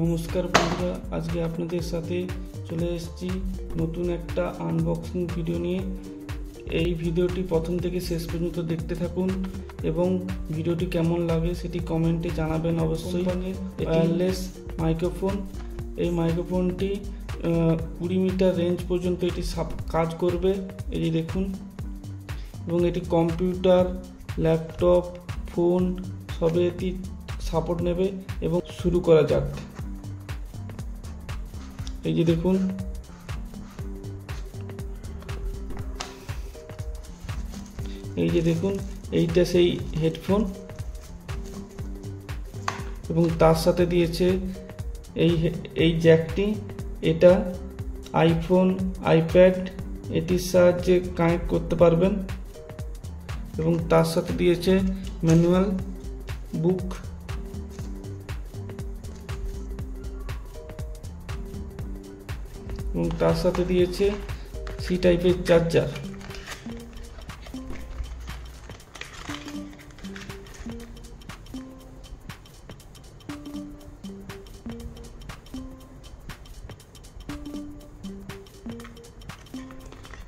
নমস্কার বন্ধুরা, আজকে আপনাদের সাথে চলে এসেছি নতুন একটা আনবক্সিং ভিডিও নিয়ে। এই ভিডিওটি প্রথম থেকে শেষ পর্যন্ত দেখতে থাকুন এবং ভিডিওটি কেমন লাগে সেটি কমেন্টে জানাবেন। অবশ্যই ওয়্যারলেস মাইক্রোফোন, এই মাইক্রোফোনটি 20 মিটার রেঞ্জ পর্যন্ত এটি কাজ করবে, এই দেখুন। এবং এটি কম্পিউটার, ল্যাপটপ, ফোন সবে এটি সাপোর্ট নেবে। এবং শুরু করা যাক। এই যে দেখুন, এইটা সেই হেডফোন এবং তার সাথে দিয়েছে এই জ্যাকটি। এটা আইফোন, আইপ্যাড এটির সাহায্যে কানেক্ট করতে পারবেন। এবং তার সাথে দিয়েছে ম্যানুয়াল বুক। এবং তার সাথে দিয়েছে সি টাইপের চার্জার।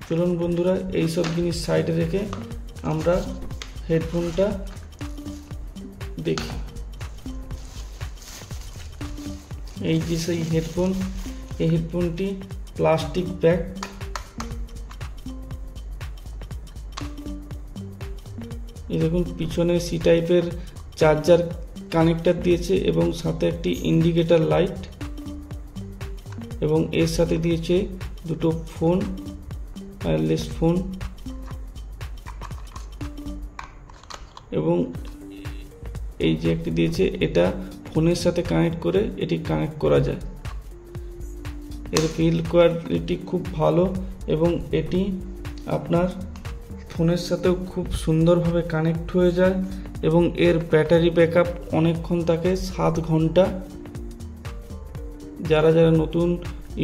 চলুন বন্ধুরা, এইসব জিনিস সাইডে রেখে আমরা হেডফোনটা দেখি। এই যে সেই হেডফোন, এই হেডফোনটি প্লাস্টিক ব্যাগ। এই দেখুন, পিছনে সি টাইপের চার্জার কানেক্টর দিয়েছে এবং সাথে একটি ইন্ডিকেটর লাইট। এবং এর সাথে দিয়েছে দুটো ফোন, ওয়্যারলেস ফোন। এবং এই যে একটি দিয়েছে, এটা ফোনের সাথে কানেক্ট করে এটি কানেক্ট করা যায়। এর বিল্ড কোয়ালিটি খুব ভালো এবং এটি আপনার ফোনের সাথেও খুব সুন্দরভাবে কানেক্ট হয়ে যায়। এবং এর ব্যাটারি ব্যাকআপ অনেকক্ষণ থাকে, 7 ঘন্টা। যারা নতুন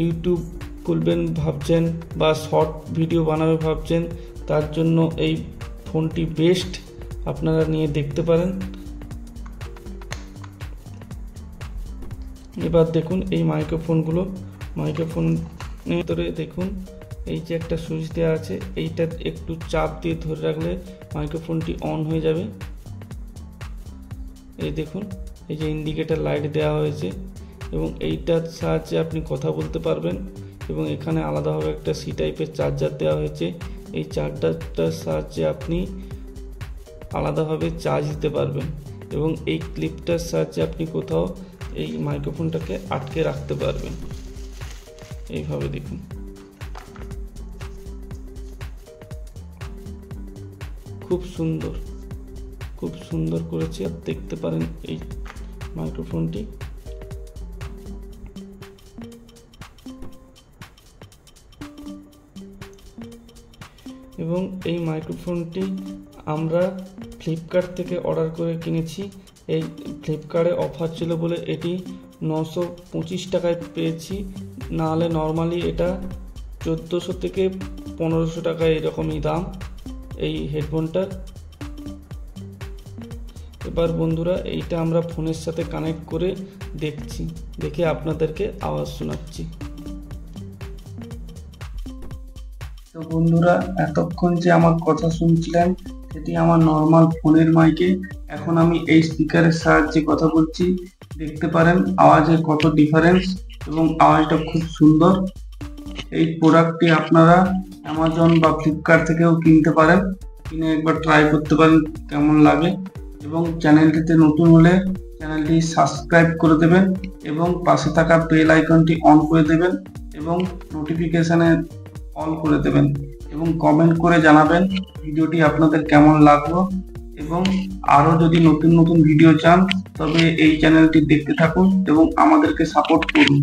ইউটিউব খুলবেন ভাবছেন বা শর্ট ভিডিও বানাবে ভাবছেন, তার জন্য এই ফোনটি বেস্ট, আপনারা নিয়ে দেখতে পারেন। এবার দেখুন এই মাইক্রোফোনের ভিতরে দেখুন এই যে একটা সুইচ দেওয়া আছে, এইটা একটু চাপ দিয়ে ধরে রাখলে মাইক্রোফোনটি অন হয়ে যাবে। এই দেখুন, এই যে ইন্ডিকেটর লাইট দেওয়া হয়েছে এবং এইটার সাহায্যে আপনি কথা বলতে পারবেন। এবং এখানে আলাদাভাবে একটা সি টাইপের চার্জার দেওয়া হয়েছে। এই চার্জারটার সাহায্যে আপনি আলাদাভাবে চার্জ দিতে পারবেন। এবং এই ক্লিপটার সাহায্যে আপনি কোথাও এই মাইক্রোফোনটাকে আটকে রাখতে পারবেন। এইভাবে দেখুন, খুব সুন্দর করেছে। আর দেখতে পারেন এই মাইক্রোফোনটি। এবং এই মাইক্রোফোনটি আমরা ফ্লিপকার্ট থেকে অর্ডার করে কিনেছি। এই ফ্লিপকার্টে অফার ছিল বলে এটি 925 টাকায় পেয়েছি, নাহলে নর্মালি এটা 1400 থেকে 1500 টাকা এরকমই দাম এই হেডফোনটার। এবার বন্ধুরা, এইটা আমরা ফোনের সাথে কানেক্ট করে দেখে আপনাদেরকে আওয়াজ শোনাচ্ছি। তো বন্ধুরা, এতক্ষণ যে আমার কথা শুনছিলেন সেটি আমার নর্মাল ফোনের মাইকে। এখন আমি এই স্পিকারের সাহায্যে কথা বলছি। দেখতে পারেন আওয়াজের কত ডিফারেন্স এবং আওয়াজটা খুব সুন্দর। এই প্রোডাক্টটি আপনারা অ্যামাজন বা ফ্লিপকার্ট থেকেও কিনতে পারেন, কিনে একবার ট্রাই করতে পারেন কেমন লাগে। এবং চ্যানেলটিতে নতুন হলে চ্যানেলটি সাবস্ক্রাইব করে দেবেন এবং পাশে থাকা বেল আইকনটি অন করে দেবেন এবং নোটিফিকেশানে অল করে দেবেন। এবং কমেন্ট করে জানাবেন ভিডিওটি আপনাদের কেমন লাগলো। এবং আরও যদি নতুন ভিডিও চান তবে এই চ্যানেলটি দেখতে থাকুন এবং আমাদেরকে সাপোর্ট করুন।